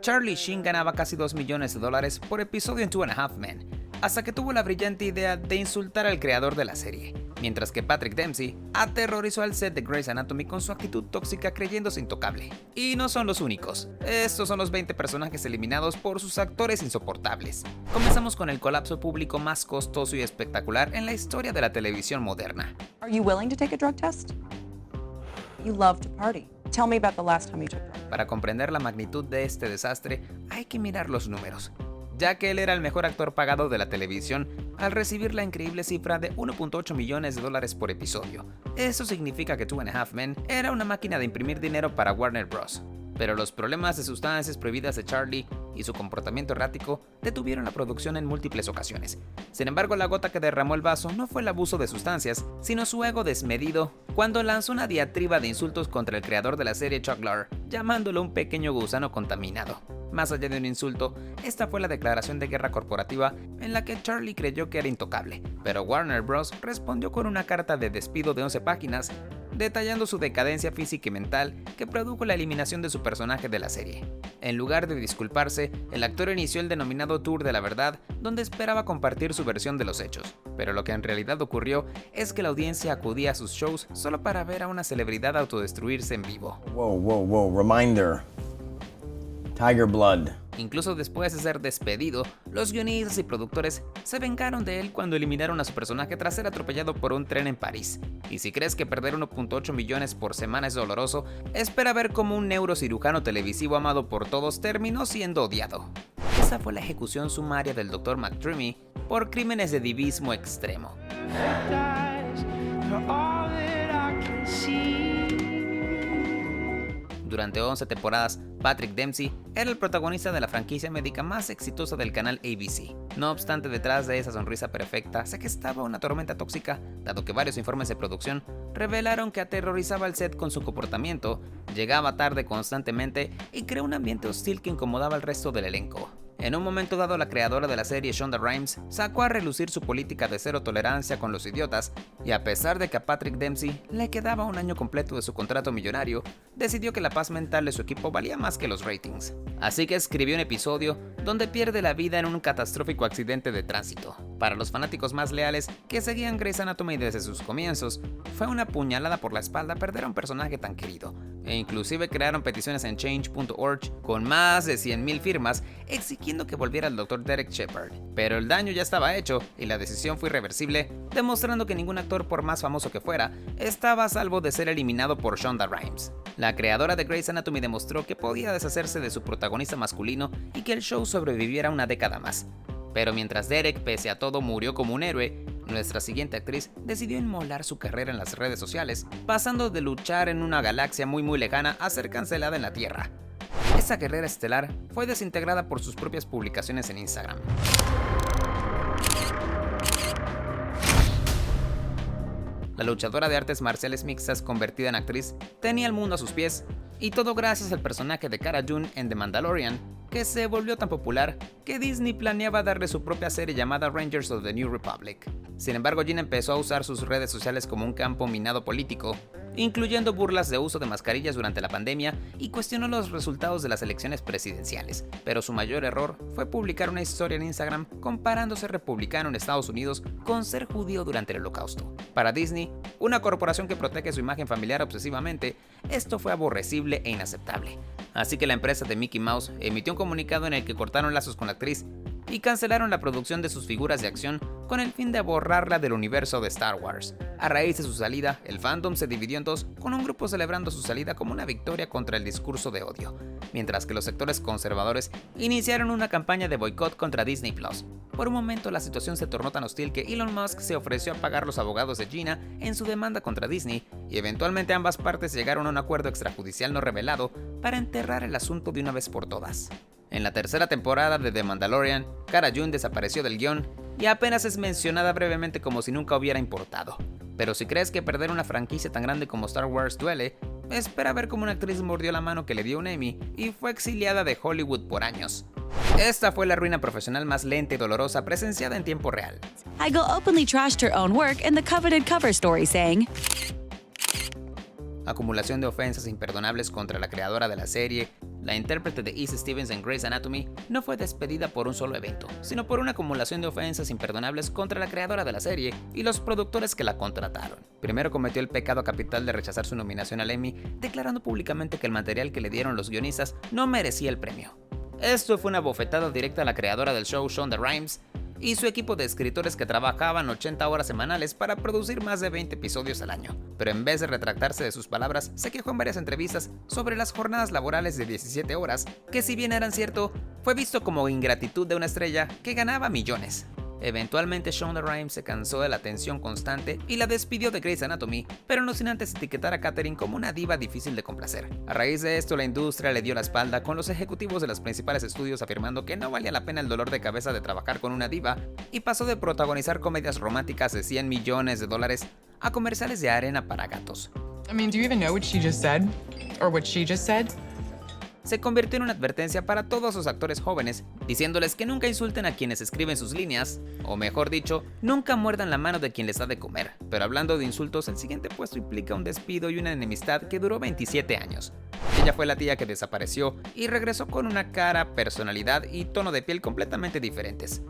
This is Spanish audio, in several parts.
Charlie Sheen ganaba casi $2 millones por episodio en Two and a Half Men, hasta que tuvo la brillante idea de insultar al creador de la serie, mientras que Patrick Dempsey aterrorizó al set de Grey's Anatomy con su actitud tóxica creyéndose intocable. Y no son los únicos, estos son los 20 personajes eliminados por sus actores insoportables. Comenzamos con el colapso público más costoso y espectacular en la historia de la televisión moderna. Are you willing to take a drug test? You love to party. Tell me about the last time you took drugs. Para comprender la magnitud de este desastre, hay que mirar los números, ya que él era el mejor actor pagado de la televisión al recibir la increíble cifra de $1.8 millones por episodio. Eso significa que Two and a Half Men era una máquina de imprimir dinero para Warner Bros. Pero los problemas de sustancias prohibidas de Charlie y su comportamiento errático detuvieron la producción en múltiples ocasiones. Sin embargo, la gota que derramó el vaso no fue el abuso de sustancias, sino su ego desmedido cuando lanzó una diatriba de insultos contra el creador de la serie, Chuck Lorre, llamándolo un pequeño gusano contaminado. Más allá de un insulto, esta fue la declaración de guerra corporativa en la que Charlie creyó que era intocable, pero Warner Bros. Respondió con una carta de despido de 11 páginas, detallando su decadencia física y mental que produjo la eliminación de su personaje de la serie. En lugar de disculparse, el actor inició el denominado Tour de la Verdad, donde esperaba compartir su versión de los hechos, pero lo que en realidad ocurrió es que la audiencia acudía a sus shows solo para ver a una celebridad autodestruirse en vivo. Whoa, reminder. Tiger Blood. Incluso después de ser despedido, los guionistas y productores se vengaron de él cuando eliminaron a su personaje tras ser atropellado por un tren en París. Y si crees que perder 1.8 millones por semana es doloroso, espera ver cómo un neurocirujano televisivo amado por todos terminó siendo odiado. Esa fue la ejecución sumaria del Dr. McDreamy por crímenes de divismo extremo. Durante 11 temporadas, Patrick Dempsey era el protagonista de la franquicia médica más exitosa del canal ABC. No obstante, detrás de esa sonrisa perfecta se gestaba una tormenta tóxica, dado que varios informes de producción revelaron que aterrorizaba al set con su comportamiento, llegaba tarde constantemente y creó un ambiente hostil que incomodaba al resto del elenco. En un momento dado, la creadora de la serie, Shonda Rhimes, sacó a relucir su política de cero tolerancia con los idiotas, y a pesar de que a Patrick Dempsey le quedaba un año completo de su contrato millonario, decidió que la paz mental de su equipo valía más que los ratings. Así que escribió un episodio donde pierde la vida en un catastrófico accidente de tránsito. Para los fanáticos más leales que seguían Grey's Anatomy desde sus comienzos, fue una puñalada por la espalda perder a un personaje tan querido, e inclusive crearon peticiones en change.org con más de 100,000 firmas exigiendo que volviera el Dr. Derek Shepherd. Pero el daño ya estaba hecho y la decisión fue irreversible, demostrando que ningún actor, por más famoso que fuera, estaba a salvo de ser eliminado por Shonda Rhimes. La creadora de Grey's Anatomy demostró que podía deshacerse de su protagonista masculino y que el show sobreviviera una década más. Pero mientras Derek, pese a todo, murió como un héroe, nuestra siguiente actriz decidió inmolar su carrera en las redes sociales, pasando de luchar en una galaxia muy lejana a ser cancelada en la Tierra. Esa guerrera estelar fue desintegrada por sus propias publicaciones en Instagram. La luchadora de artes marciales mixtas convertida en actriz tenía el mundo a sus pies, y todo gracias al personaje de Cara Dune en The Mandalorian, que se volvió tan popular que Disney planeaba darle su propia serie llamada Rangers of the New Republic. Sin embargo, Jean empezó a usar sus redes sociales como un campo minado político, incluyendo burlas de uso de mascarillas durante la pandemia, y cuestionó los resultados de las elecciones presidenciales. Pero su mayor error fue publicar una historia en Instagram comparando ser republicano en Estados Unidos con ser judío durante el Holocausto. Para Disney, una corporación que protege su imagen familiar obsesivamente, esto fue aborrecible e inaceptable. Así que la empresa de Mickey Mouse emitió un comunicado en el que cortaron lazos con la actriz y cancelaron la producción de sus figuras de acción con el fin de borrarla del universo de Star Wars. A raíz de su salida, el fandom se dividió en dos, con un grupo celebrando su salida como una victoria contra el discurso de odio, mientras que los sectores conservadores iniciaron una campaña de boicot contra Disney Plus. Por un momento, la situación se tornó tan hostil que Elon Musk se ofreció a pagar los abogados de Gina en su demanda contra Disney, y eventualmente ambas partes llegaron a un acuerdo extrajudicial no revelado para enterrar el asunto de una vez por todas. En la tercera temporada de The Mandalorian, Cara Dune desapareció del guión y apenas es mencionada brevemente como si nunca hubiera importado. Pero si crees que perder una franquicia tan grande como Star Wars duele, espera ver cómo una actriz mordió la mano que le dio un Emmy y fue exiliada de Hollywood por años. Esta fue la ruina profesional más lenta y dolorosa presenciada en tiempo real. Heigl openly trashed her own work in the coveted cover story, saying, Acumulación de ofensas imperdonables contra la creadora de la serie, la intérprete de Izzy Stevens en Grey's Anatomy, no fue despedida por un solo evento, sino por una acumulación de ofensas imperdonables contra la creadora de la serie y los productores que la contrataron. Primero cometió el pecado capital de rechazar su nominación al Emmy, declarando públicamente que el material que le dieron los guionistas no merecía el premio. Esto fue una bofetada directa a la creadora del show, Shonda Rhimes, y su equipo de escritores que trabajaban 80 horas semanales para producir más de 20 episodios al año. Pero en vez de retractarse de sus palabras, se quejó en varias entrevistas sobre las jornadas laborales de 17 horas, que si bien eran cierto, fue visto como ingratitud de una estrella que ganaba millones. Eventualmente Shonda Rhimes se cansó de la tensión constante y la despidió de Grey's Anatomy, pero no sin antes etiquetar a Katherine como una diva difícil de complacer. A raíz de esto, la industria le dio la espalda, con los ejecutivos de los principales estudios afirmando que no valía la pena el dolor de cabeza de trabajar con una diva, y pasó de protagonizar comedias románticas de $100 millones a comerciales de arena para gatos. I mean, do you even know what she just said? Or what she just said? Se convirtió en una advertencia para todos los actores jóvenes, diciéndoles que nunca insulten a quienes escriben sus líneas, o mejor dicho, nunca muerdan la mano de quien les da de comer. Pero hablando de insultos, el siguiente puesto implica un despido y una enemistad que duró 27 años. Ella fue la tía que desapareció y regresó con una cara, personalidad y tono de piel completamente diferentes.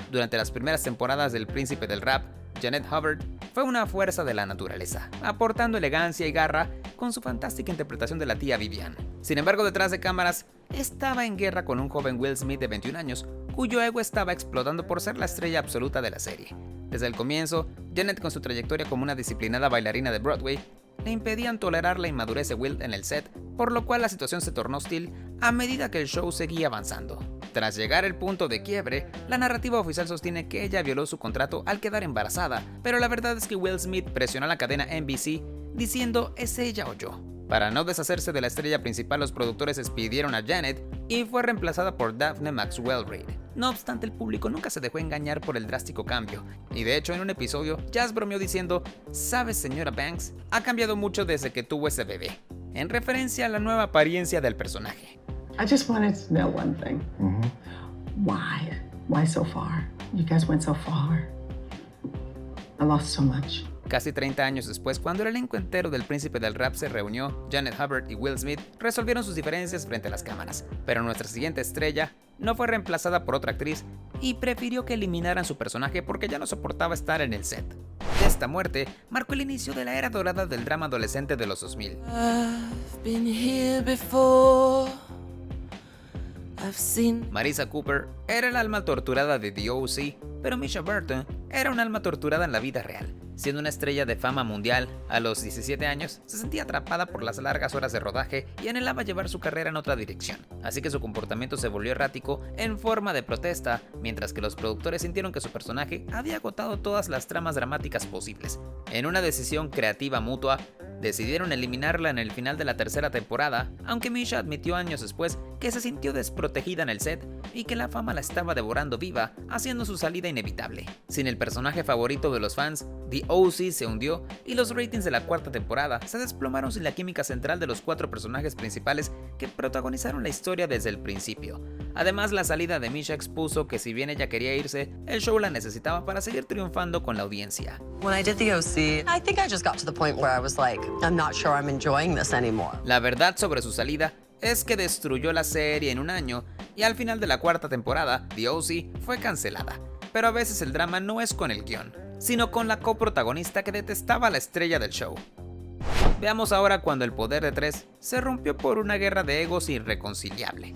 Durante las primeras temporadas del Príncipe del Rap, Janet Hubbard fue una fuerza de la naturaleza, aportando elegancia y garra con su fantástica interpretación de la tía Vivian. Sin embargo, detrás de cámaras, estaba en guerra con un joven Will Smith de 21 años, cuyo ego estaba explotando por ser la estrella absoluta de la serie. Desde el comienzo, Janet, con su trayectoria como una disciplinada bailarina de Broadway, le impedían tolerar la inmadurez de Will en el set, por lo cual la situación se tornó hostil a medida que el show seguía avanzando. Tras llegar al punto de quiebre, la narrativa oficial sostiene que ella violó su contrato al quedar embarazada, pero la verdad es que Will Smith presionó a la cadena NBC diciendo ¿es ella o yo? Para no deshacerse de la estrella principal, los productores despidieron a Janet y fue reemplazada por Daphne Maxwell Reid. No obstante, el público nunca se dejó engañar por el drástico cambio, y de hecho en un episodio, Jazz bromeó diciendo ¿sabes, señora Banks? Ha cambiado mucho desde que tuvo ese bebé, en referencia a la nueva apariencia del personaje. I just wanted to know one thing. Why? Why so far? You guys went so far. I lost so much. Casi 30 años después, cuando el elenco entero del Príncipe del Rap se reunió, Janet Hubbard y Will Smith resolvieron sus diferencias frente a las cámaras, pero nuestra siguiente estrella no fue reemplazada por otra actriz y prefirió que eliminaran su personaje porque ya no soportaba estar en el set. Esta muerte marcó el inicio de la era dorada del drama adolescente de los 2000. I've been here before. I've seen... Marissa Cooper era el alma torturada de The O.C., pero Misha Barton era un alma torturada en la vida real. Siendo una estrella de fama mundial, a los 17 años, se sentía atrapada por las largas horas de rodaje y anhelaba llevar su carrera en otra dirección. Así que su comportamiento se volvió errático en forma de protesta, mientras que los productores sintieron que su personaje había agotado todas las tramas dramáticas posibles. En una decisión creativa mutua, decidieron eliminarla en el final de la tercera temporada, aunque Misha admitió años después que se sintió desprotegida en el set y que la fama la estaba devorando viva, haciendo su salida inevitable. Sin el personaje favorito de los fans, The O.C. se hundió y los ratings de la cuarta temporada se desplomaron sin la química central de los 4 personajes principales que protagonizaron la historia desde el principio. Además, la salida de Misha expuso que si bien ella quería irse, el show la necesitaba para seguir triunfando con la audiencia. When I did the OC, I think I just got to the point where I was like, I'm not sure I'm enjoying this anymore. La verdad sobre su salida es que destruyó la serie en un año y al final de la cuarta temporada, The O.C. fue cancelada. Pero a veces el drama no es con el guión, sino con la coprotagonista que detestaba a la estrella del show. Veamos ahora cuando el poder de 3 se rompió por una guerra de egos irreconciliable.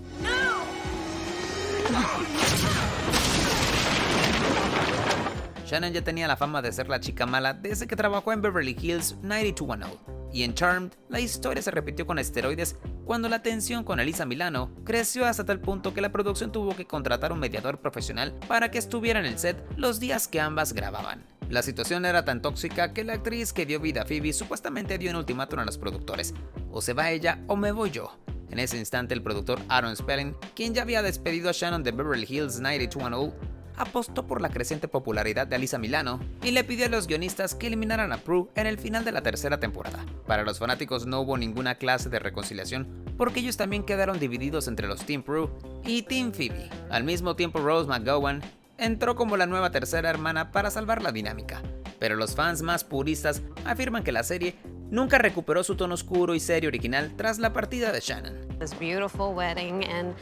Shannon ya tenía la fama de ser la chica mala desde que trabajó en Beverly Hills 90210, y en Charmed la historia se repitió con esteroides cuando la tensión con Alyssa Milano creció hasta tal punto que la producción tuvo que contratar un mediador profesional para que estuviera en el set los días que ambas grababan. La situación era tan tóxica que la actriz que dio vida a Phoebe supuestamente dio un ultimátum a los productores: o se va ella o me voy yo. En ese instante, el productor Aaron Spelling, quien ya había despedido a Shannon de Beverly Hills 90210, apostó por la creciente popularidad de Alyssa Milano y le pidió a los guionistas que eliminaran a Prue en el final de la tercera temporada. Para los fanáticos no hubo ninguna clase de reconciliación porque ellos también quedaron divididos entre los Team Prue y Team Phoebe. Al mismo tiempo, Rose McGowan entró como la nueva tercera hermana para salvar la dinámica, pero los fans más puristas afirman que la serie nunca recuperó su tono oscuro y serio original tras la partida de Shannon. This beautiful wedding, and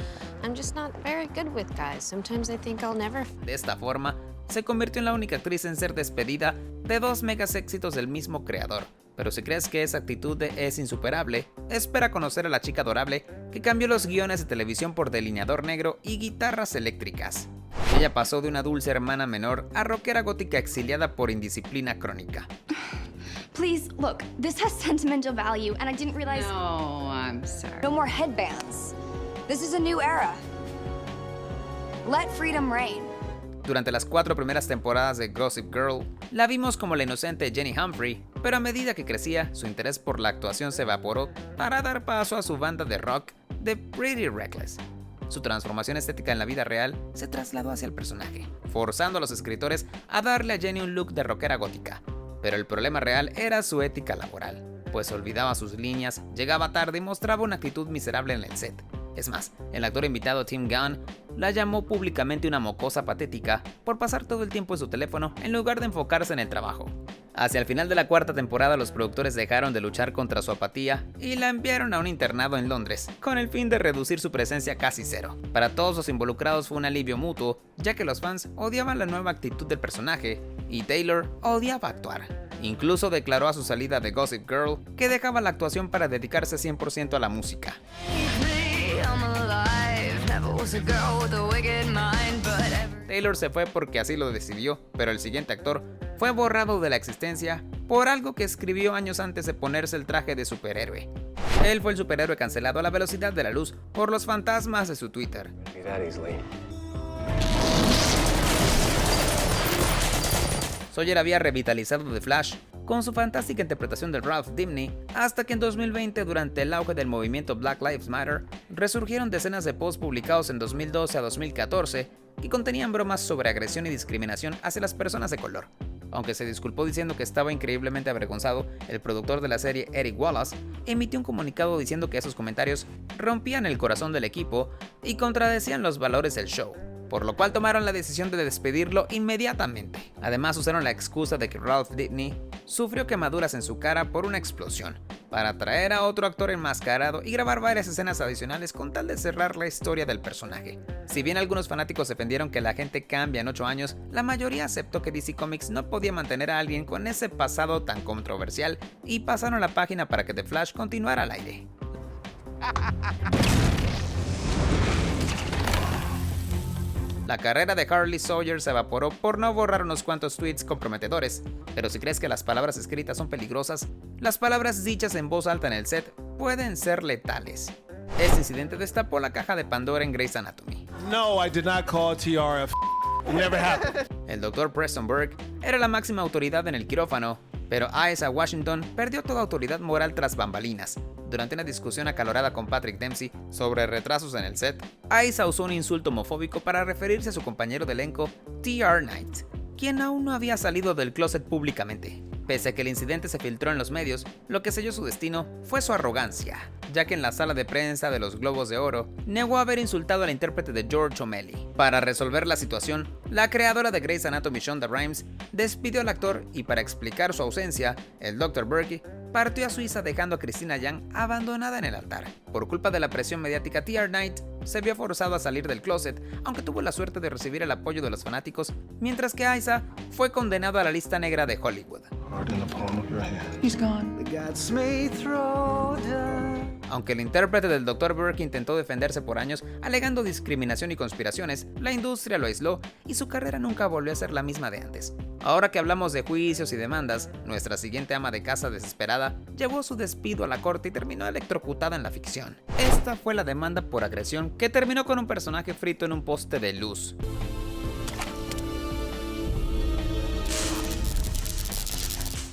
I'm just not very good with guys. Sometimes I think I'll never. De esta forma, se convirtió en la única actriz en ser despedida de 2 megas éxitos del mismo creador. Pero si crees que esa actitud es insuperable, espera conocer a la chica adorable que cambió los guiones de televisión por delineador negro y guitarras eléctricas. Ella pasó de una dulce hermana menor a rockera gótica exiliada por indisciplina crónica. Please, look, this has sentimental value, and I didn't realize. No, I'm sorry. No more headbands. This is a new era. Let freedom reign. Durante las 4 primeras temporadas de Gossip Girl, la vimos como la inocente Jenny Humphrey, pero a medida que crecía, su interés por la actuación se evaporó para dar paso a su banda de rock, The Pretty Reckless. Su transformación estética en la vida real se trasladó hacia el personaje, forzando a los escritores a darle a Jenny un look de rockera gótica. Pero el problema real era su ética laboral, pues olvidaba sus líneas, llegaba tarde y mostraba una actitud miserable en el set. Es más, el actor invitado Tim Gunn la llamó públicamente una mocosa patética por pasar todo el tiempo en su teléfono en lugar de enfocarse en el trabajo. Hacia el final de la 4ª temporada, los productores dejaron de luchar contra su apatía y la enviaron a un internado en Londres, con el fin de reducir su presencia a casi cero. Para todos los involucrados fue un alivio mutuo, ya que los fans odiaban la nueva actitud del personaje y Taylor odiaba actuar. Incluso declaró a su salida de Gossip Girl que dejaba la actuación para dedicarse 100% a la música. Taylor se fue porque así lo decidió, pero el siguiente actor fue borrado de la existencia por algo que escribió años antes de ponerse el traje de superhéroe. Él fue el superhéroe cancelado a la velocidad de la luz por los fantasmas de su Twitter. Sawyer había revitalizado The Flash con su fantástica interpretación de Ralph Dibny, hasta que en 2020, durante el auge del movimiento Black Lives Matter, resurgieron decenas de posts publicados en 2012 a 2014 que contenían bromas sobre agresión y discriminación hacia las personas de color. Aunque se disculpó diciendo que estaba increíblemente avergonzado, el productor de la serie, Eric Wallace, emitió un comunicado diciendo que esos comentarios rompían el corazón del equipo y contradecían los valores del show, por lo cual tomaron la decisión de despedirlo inmediatamente. Además, usaron la excusa de que Ralph Dibny sufrió quemaduras en su cara por una explosión, para traer a otro actor enmascarado y grabar varias escenas adicionales con tal de cerrar la historia del personaje. Si bien algunos fanáticos defendieron que la gente cambia en 8 años, la mayoría aceptó que DC Comics no podía mantener a alguien con ese pasado tan controversial y pasaron la página para que The Flash continuara al aire. La carrera de Harley Sawyer se evaporó por no borrar unos cuantos tweets comprometedores, pero si crees que las palabras escritas son peligrosas, las palabras dichas en voz alta en el set pueden ser letales. Este incidente destapó la caja de Pandora en Grey's Anatomy. No, I did not call TRF. It never happened. El Dr. Preston Burke era la máxima autoridad en el quirófano, pero Asa Washington perdió toda autoridad moral tras bambalinas. Durante una discusión acalorada con Patrick Dempsey sobre retrasos en el set, Asa usó un insulto homofóbico para referirse a su compañero de elenco, T.R. Knight, quien aún no había salido del closet públicamente. Pese a que el incidente se filtró en los medios, lo que selló su destino fue su arrogancia, ya que en la sala de prensa de los Globos de Oro negó haber insultado a la intérprete de George O'Malley. Para resolver la situación, la creadora de Grey's Anatomy, Shonda Rhimes, despidió al actor y para explicar su ausencia, el Dr. Burke partió a Suiza dejando a Christina Yang abandonada en el altar. Por culpa de la presión mediática, T.R. Knight se vio forzado a salir del closet, aunque tuvo la suerte de recibir el apoyo de los fanáticos, mientras que Asa fue condenado a la lista negra de Hollywood. He's gone. Aunque el intérprete del Dr. Burke intentó defenderse por años alegando discriminación y conspiraciones, la industria lo aisló y su carrera nunca volvió a ser la misma de antes. Ahora que hablamos de juicios y demandas, nuestra siguiente ama de casa desesperada llevó su despido a la corte y terminó electrocutada en la ficción. Esta fue la demanda por agresión que terminó con un personaje frito en un poste de luz.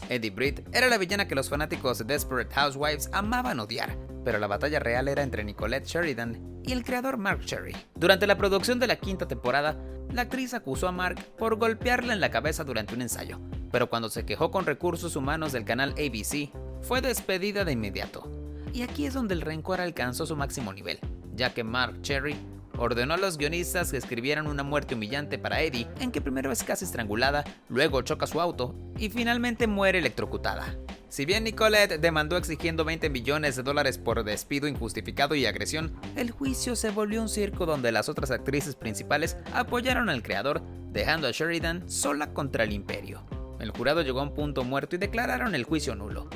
Eddie Britt era la villana que los fanáticos de Desperate Housewives amaban odiar, pero la batalla real era entre Nicolette Sheridan y el creador Mark Cherry. Durante la producción de la 5ª temporada, la actriz acusó a Mark por golpearla en la cabeza durante un ensayo, pero cuando se quejó con recursos humanos del canal ABC, fue despedida de inmediato. Y aquí es donde el rencor alcanzó su máximo nivel, ya que Mark Cherry ordenó a los guionistas que escribieran una muerte humillante para Eddie, en que primero es casi estrangulada, luego choca su auto y finalmente muere electrocutada. Si bien Nicolette demandó exigiendo $20 millones por despido injustificado y agresión, el juicio se volvió un circo donde las otras actrices principales apoyaron al creador, dejando a Sheridan sola contra el imperio. El jurado llegó a un punto muerto y declararon el juicio nulo.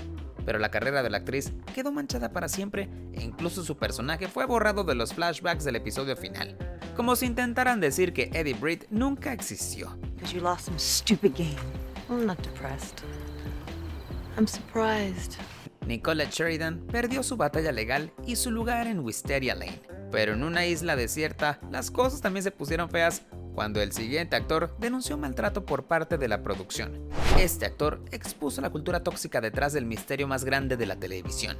Pero la carrera de la actriz quedó manchada para siempre e incluso su personaje fue borrado de los flashbacks del episodio final, como si intentaran decir que Eddie Britt nunca existió. Because you lost some stupid game. I'm not depressed. I'm surprised. Nicolette Sheridan perdió su batalla legal y su lugar en Wisteria Lane, pero en una isla desierta las cosas también se pusieron feas cuando el siguiente actor denunció maltrato por parte de la producción. Este actor expuso la cultura tóxica detrás del misterio más grande de la televisión.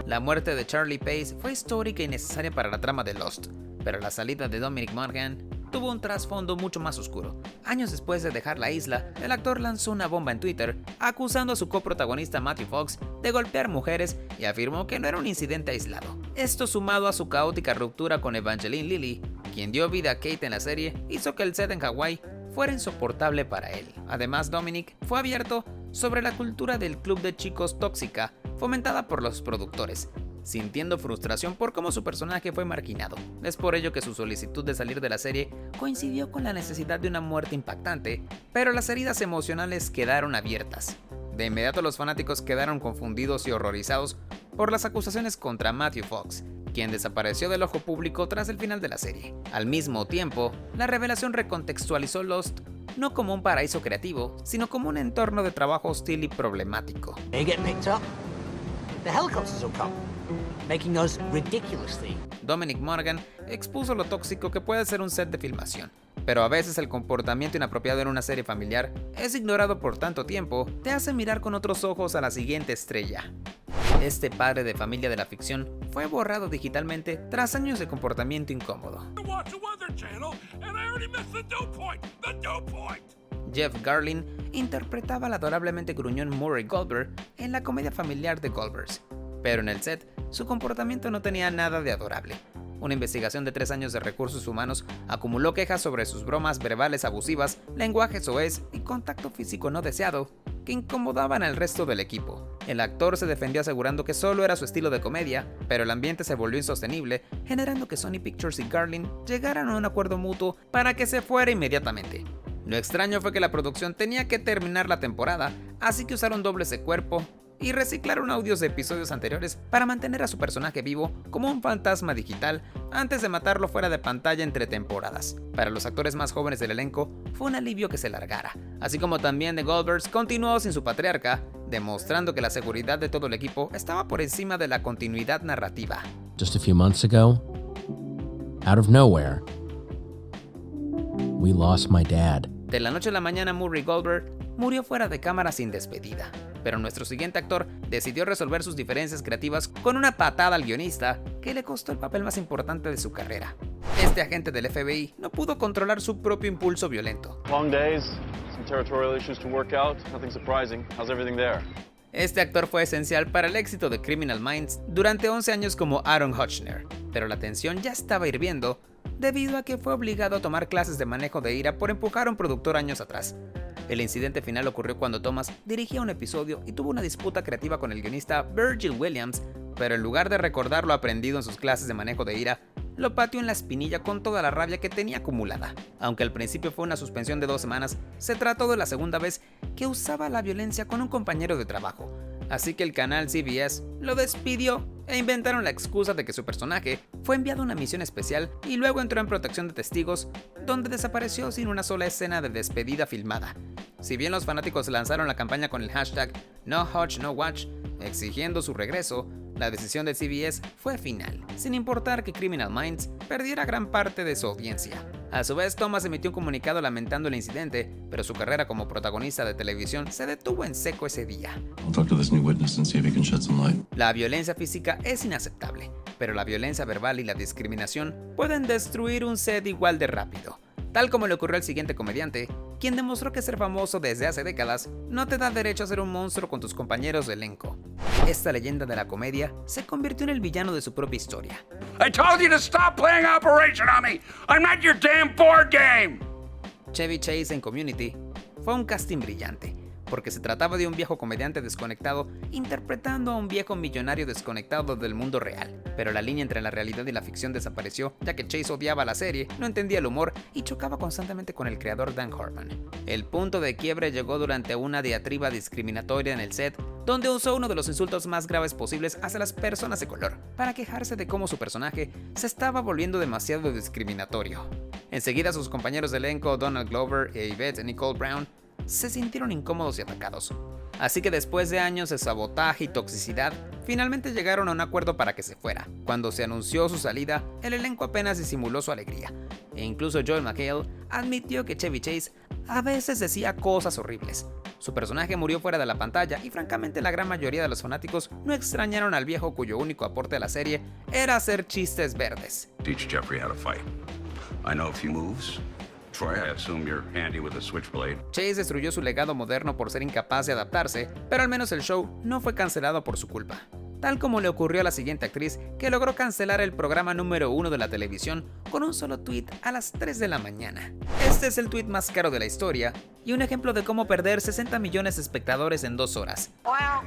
La muerte de Charlie Pace fue histórica y necesaria para la trama de Lost, pero la salida de Dominic Monaghan tuvo un trasfondo mucho más oscuro. Años después de dejar la isla, el actor lanzó una bomba en Twitter, acusando a su coprotagonista Matthew Fox de golpear mujeres y afirmó que no era un incidente aislado. Esto, sumado a su caótica ruptura con Evangeline Lilly, quien dio vida a Kate en la serie, hizo que el set en Hawái fuera insoportable para él. Además, Dominic fue abierto sobre la cultura del club de chicos tóxica, fomentada por los productores, sintiendo frustración por cómo su personaje fue marginado. Es por ello que su solicitud de salir de la serie coincidió con la necesidad de una muerte impactante, pero las heridas emocionales quedaron abiertas. De inmediato los fanáticos quedaron confundidos y horrorizados por las acusaciones contra Matthew Fox, quien desapareció del ojo público tras el final de la serie. Al mismo tiempo, la revelación recontextualizó Lost no como un paraíso creativo, sino como un entorno de trabajo hostil y problemático. Dominic Monaghan expuso lo tóxico que puede ser un set de filmación, pero a veces el comportamiento inapropiado en una serie familiar es ignorado por tanto tiempo, te hace mirar con otros ojos a la siguiente estrella. Este padre de familia de la ficción fue borrado digitalmente tras años de comportamiento incómodo. Jeff Garlin interpretaba al adorablemente gruñón Murray Goldberg en la comedia familiar The Goldbergs, pero en el set su comportamiento no tenía nada de adorable. Una investigación de 3 años de recursos humanos acumuló quejas sobre sus bromas verbales abusivas, lenguaje soez y contacto físico no deseado que incomodaban al resto del equipo. El actor se defendió asegurando que solo era su estilo de comedia, pero el ambiente se volvió insostenible, generando que Sony Pictures y Garlin llegaran a un acuerdo mutuo para que se fuera inmediatamente. Lo extraño fue que la producción tenía que terminar la temporada, así que usaron dobles de cuerpo y reciclaron audios de episodios anteriores para mantener a su personaje vivo como un fantasma digital antes de matarlo fuera de pantalla entre temporadas. Para los actores más jóvenes del elenco fue un alivio que se largara, así como también The Goldbergs continuó sin su patriarca, demostrando que la seguridad de todo el equipo estaba por encima de la continuidad narrativa. Just a few months ago, out of nowhere, we lost my dad. De la noche a la mañana, Murray Goldberg murió fuera de cámara sin despedida, pero nuestro siguiente actor decidió resolver sus diferencias creativas con una patada al guionista que le costó el papel más importante de su carrera. Este agente del FBI no pudo controlar su propio impulso violento. Long days, some territorial issues to work out, nothing surprising. How's everything there? Este actor fue esencial para el éxito de Criminal Minds durante 11 años como Aaron Hutchner, pero la tensión ya estaba hirviendo debido a que fue obligado a tomar clases de manejo de ira por empujar a un productor años atrás. El incidente final ocurrió cuando Thomas dirigía un episodio y tuvo una disputa creativa con el guionista Virgil Williams, pero en lugar de recordar lo aprendido en sus clases de manejo de ira, lo pateó en la espinilla con toda la rabia que tenía acumulada. Aunque al principio fue una suspensión de 2 semanas, se trató de la segunda vez que usaba la violencia con un compañero de trabajo, así que el canal CBS lo despidió e inventaron la excusa de que su personaje fue enviado a una misión especial y luego entró en protección de testigos, donde desapareció sin una sola escena de despedida filmada. Si bien los fanáticos lanzaron la campaña con el hashtag #NoHutch exigiendo su regreso, la decisión de CBS fue final, sin importar que Criminal Minds perdiera gran parte de su audiencia. A su vez, Thomas emitió un comunicado lamentando el incidente, pero su carrera como protagonista de televisión se detuvo en seco ese día. La violencia física es inaceptable, pero la violencia verbal y la discriminación pueden destruir un set igual de rápido. Tal como le ocurrió al siguiente comediante, quien demostró que ser famoso desde hace décadas no te da derecho a ser un monstruo con tus compañeros de elenco. Esta leyenda de la comedia se convirtió en el villano de su propia historia. I told you to stop playing Operation on me. I'm not your damn board game. Chevy Chase en Community fue un casting brillante, porque se trataba de un viejo comediante desconectado interpretando a un viejo millonario desconectado del mundo real. Pero la línea entre la realidad y la ficción desapareció, ya que Chase odiaba la serie, no entendía el humor y chocaba constantemente con el creador Dan Harmon. El punto de quiebre llegó durante una diatriba discriminatoria en el set, donde usó uno de los insultos más graves posibles hacia las personas de color, para quejarse de cómo su personaje se estaba volviendo demasiado discriminatorio. Enseguida sus compañeros de elenco Donald Glover e Yvette Nicole Brown se sintieron incómodos y atacados. Así que después de años de sabotaje y toxicidad, finalmente llegaron a un acuerdo para que se fuera. Cuando se anunció su salida, el elenco apenas disimuló su alegría, e incluso Joel McHale admitió que Chevy Chase a veces decía cosas horribles. Su personaje murió fuera de la pantalla y francamente la gran mayoría de los fanáticos no extrañaron al viejo cuyo único aporte a la serie era hacer chistes verdes. Teach Jeffrey how to fight. I know a few moves. Troy, I assume you're handy with a switchblade. Chase destruyó su legado moderno por ser incapaz de adaptarse, pero al menos el show no fue cancelado por su culpa. Tal como le ocurrió a la siguiente actriz, que logró cancelar el programa número 1 de la televisión con un solo tweet a las 3 de la mañana. Este es el tweet más caro de la historia y un ejemplo de cómo perder 60 millones de espectadores en 2 horas. Well,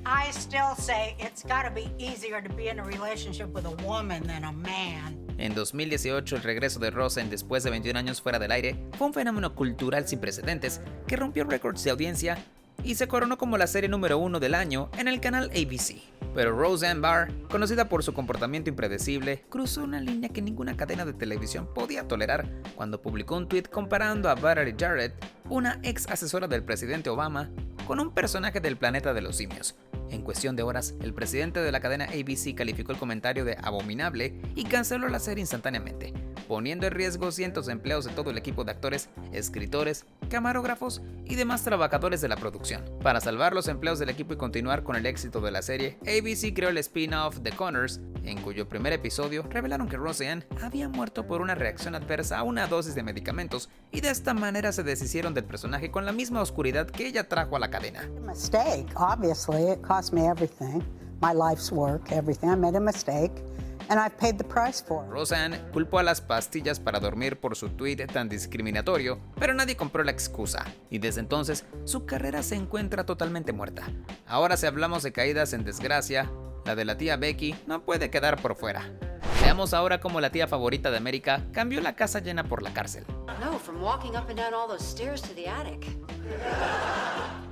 I still say it's gotta be easier to be in a relationship with a woman than a man. En 2018, el regreso de Roseanne después de 21 años fuera del aire fue un fenómeno cultural sin precedentes que rompió récords de audiencia y se coronó como la serie número 1 del año en el canal ABC. Pero Roseanne Barr, conocida por su comportamiento impredecible, cruzó una línea que ninguna cadena de televisión podía tolerar cuando publicó un tweet comparando a Valerie Jarrett, una ex asesora del presidente Obama, con un personaje del planeta de los simios. En cuestión de horas, el presidente de la cadena ABC calificó el comentario de abominable y canceló la serie instantáneamente, poniendo en riesgo cientos de empleos de todo el equipo de actores, escritores, camarógrafos y demás trabajadores de la producción. Para salvar los empleos del equipo y continuar con el éxito de la serie, ABC creó el spin-off The Connors, en cuyo primer episodio revelaron que Roseanne había muerto por una reacción adversa a una dosis de medicamentos y de esta manera se deshicieron del personaje con la misma oscuridad que ella trajo a la cadena. Mistake, obviously, it cost me everything, my life's work, everything. I made a mistake. And I've paid the price for it. Roseanne culpó a las pastillas para dormir por su tweet tan discriminatorio, pero nadie compró la excusa, y desde entonces su carrera se encuentra totalmente muerta. Ahora si hablamos de caídas en desgracia, la de la tía Becky no puede quedar por fuera. Veamos ahora cómo la tía favorita de América cambió la casa llena por la cárcel. No, from walking up and down all those stairs to the attic.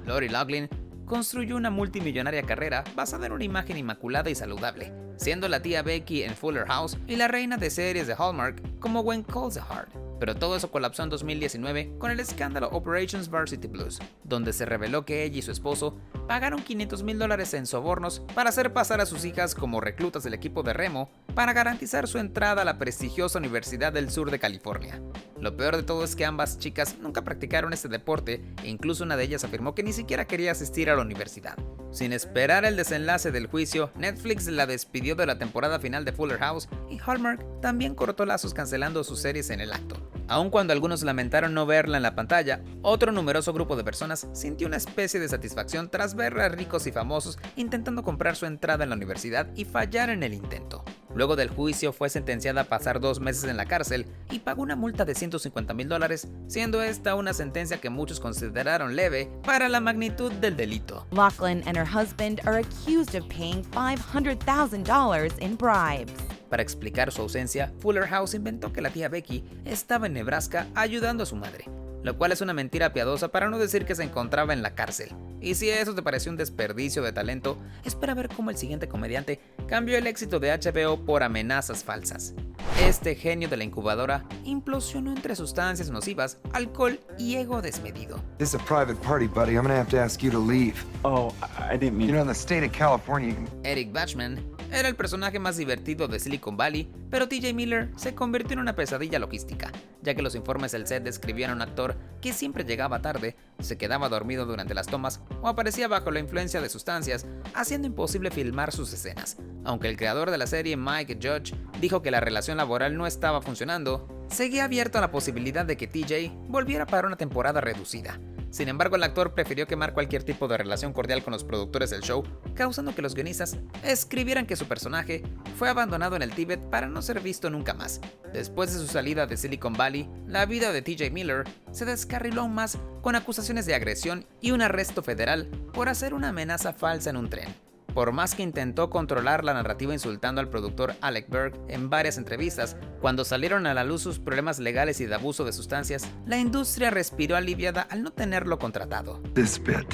Lori Loughlin construyó una multimillonaria carrera basada en una imagen inmaculada y saludable, siendo la tía Becky en Fuller House y la reina de series de Hallmark como When Calls the Heart. Pero todo eso colapsó en 2019 con el escándalo Operations Varsity Blues, donde se reveló que ella y su esposo pagaron $500,000 en sobornos para hacer pasar a sus hijas como reclutas del equipo de remo para garantizar su entrada a la prestigiosa Universidad del Sur de California. Lo peor de todo es que ambas chicas nunca practicaron este deporte e incluso una de ellas afirmó que ni siquiera quería asistir a la universidad. Sin esperar el desenlace del juicio, Netflix la despidió de la temporada final de Fuller House y Hallmark también cortó lazos cancelando sus series en el acto. Aun cuando algunos lamentaron no verla en la pantalla, otro numeroso grupo de personas sintió una especie de satisfacción tras ver a ricos y famosos intentando comprar su entrada en la universidad y fallar en el intento. Luego del juicio fue sentenciada a pasar 2 meses en la cárcel y pagó una multa de $150,000, siendo esta una sentencia que muchos consideraron leve para la magnitud del delito. Loughlin and her husband are accused of paying $500,000 in bribes. Para explicar su ausencia, Fuller House inventó que la tía Becky estaba en Nebraska ayudando a su madre, lo cual es una mentira piadosa para no decir que se encontraba en la cárcel. Y si eso te pareció un desperdicio de talento, espera ver cómo el siguiente comediante cambió el éxito de HBO por amenazas falsas. Este genio de la incubadora implosionó entre sustancias nocivas, alcohol y ego desmedido. This is a private party, buddy. I'm gonna have to ask you to leave. Oh, I didn't mean... You know, in the state of California... Eric Bachman era el personaje más divertido de Silicon Valley, pero TJ Miller se convirtió en una pesadilla logística, ya que los informes del set describían a un actor que siempre llegaba tarde, se quedaba dormido durante las tomas o aparecía bajo la influencia de sustancias, haciendo imposible filmar sus escenas. Aunque el creador de la serie, Mike Judge, dijo que la relación laboral no estaba funcionando, seguía abierto a la posibilidad de que TJ volviera para una temporada reducida. Sin embargo, el actor prefirió quemar cualquier tipo de relación cordial con los productores del show, causando que los guionistas escribieran que su personaje fue abandonado en el Tíbet para no ser visto nunca más. Después de su salida de Silicon Valley, la vida de TJ Miller se descarriló aún más con acusaciones de agresión y un arresto federal por hacer una amenaza falsa en un tren. Por más que intentó controlar la narrativa insultando al productor Alec Berg en varias entrevistas, cuando salieron a la luz sus problemas legales y de abuso de sustancias, la industria respiró aliviada al no tenerlo contratado. This bit.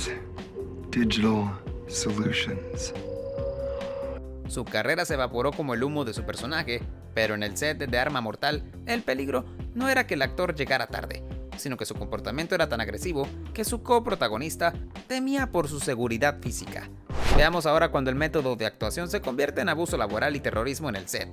Digital Solutions. Su carrera se evaporó como el humo de su personaje, pero en el set de Arma Mortal, el peligro no era que el actor llegara tarde, sino que su comportamiento era tan agresivo que su coprotagonista temía por su seguridad física. Veamos ahora cuando el método de actuación se convierte en abuso laboral y terrorismo en el set.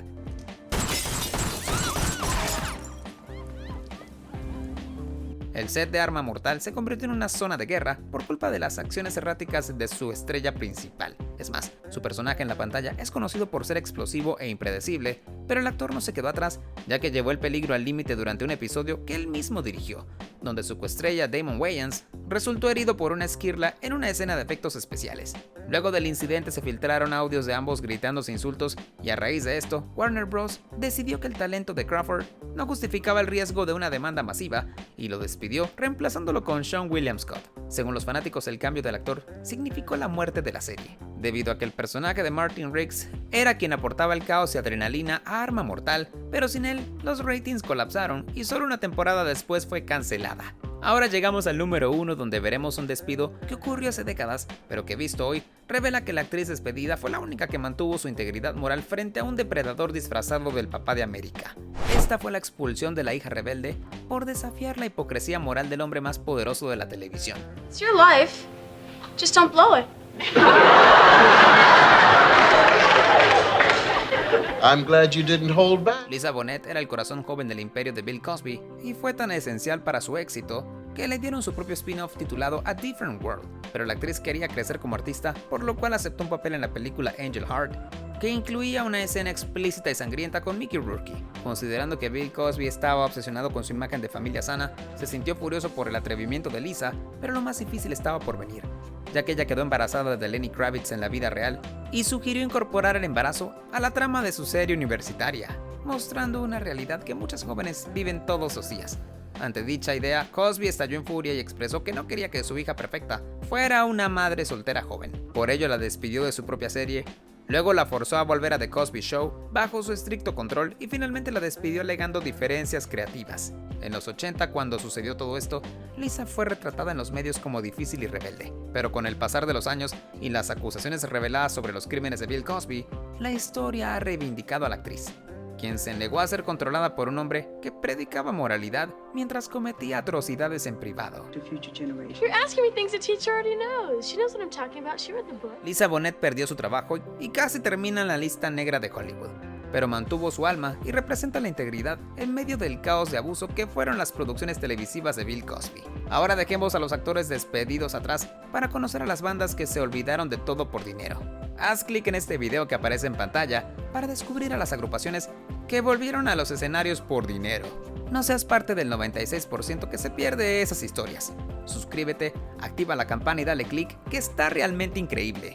El set de Arma Mortal se convirtió en una zona de guerra por culpa de las acciones erráticas de su estrella principal. Es más, su personaje en la pantalla es conocido por ser explosivo e impredecible, pero el actor no se quedó atrás, ya que llevó el peligro al límite durante un episodio que él mismo dirigió, donde su coestrella Damon Wayans resultó herido por una esquirla en una escena de efectos especiales. Luego del incidente se filtraron audios de ambos gritándose insultos y a raíz de esto, Warner Bros. Decidió que el talento de Crawford no justificaba el riesgo de una demanda masiva y lo despidió reemplazándolo con Sean William Scott. Según los fanáticos, el cambio del actor significó la muerte de la serie, debido a que el personaje de Martin Riggs era quien aportaba el caos y adrenalina a Arma Mortal, pero sin él los ratings colapsaron y solo una temporada después fue cancelada. Ahora llegamos al número 1, donde veremos un despido que ocurrió hace décadas, pero que visto hoy revela que la actriz despedida fue la única que mantuvo su integridad moral frente a un depredador disfrazado del papá de América. Esta fue la expulsión de la hija rebelde por desafiar la hipocresía moral del hombre más poderoso de la televisión. It's your life. Just don't blow it. I'm glad you didn't hold back. Lisa Bonet era el corazón joven del imperio de Bill Cosby y fue tan esencial para su éxito que le dieron su propio spin-off titulado A Different World, pero la actriz quería crecer como artista, por lo cual aceptó un papel en la película Angel Heart, que incluía una escena explícita y sangrienta con Mickey Rourke. Considerando que Bill Cosby estaba obsesionado con su imagen de familia sana, se sintió furioso por el atrevimiento de Lisa, pero lo más difícil estaba por venir, ya que ella quedó embarazada de Lenny Kravitz en la vida real y sugirió incorporar el embarazo a la trama de su serie universitaria, mostrando una realidad que muchos jóvenes viven todos los días. Ante dicha idea, Cosby estalló en furia y expresó que no quería que su hija perfecta fuera una madre soltera joven. Por ello la despidió de su propia serie, luego la forzó a volver a The Cosby Show bajo su estricto control y finalmente la despidió alegando diferencias creativas. En los 80, cuando sucedió todo esto, Lisa fue retratada en los medios como difícil y rebelde, pero con el pasar de los años y las acusaciones reveladas sobre los crímenes de Bill Cosby, la historia ha reivindicado a la actriz, quien se negó a ser controlada por un hombre que predicaba moralidad mientras cometía atrocidades en privado. You're asking me things a teacher already knows. She knows what I'm talking about. She read the book. Lisa Bonet perdió su trabajo y casi termina en la lista negra de Hollywood, pero mantuvo su alma y representa la integridad en medio del caos de abuso que fueron las producciones televisivas de Bill Cosby. Ahora dejemos a los actores despedidos atrás para conocer a las bandas que se olvidaron de todo por dinero. Haz clic en este video que aparece en pantalla para descubrir a las agrupaciones que volvieron a los escenarios por dinero. No seas parte del 96% que se pierde esas historias. Suscríbete, activa la campana y dale clic, que está realmente increíble.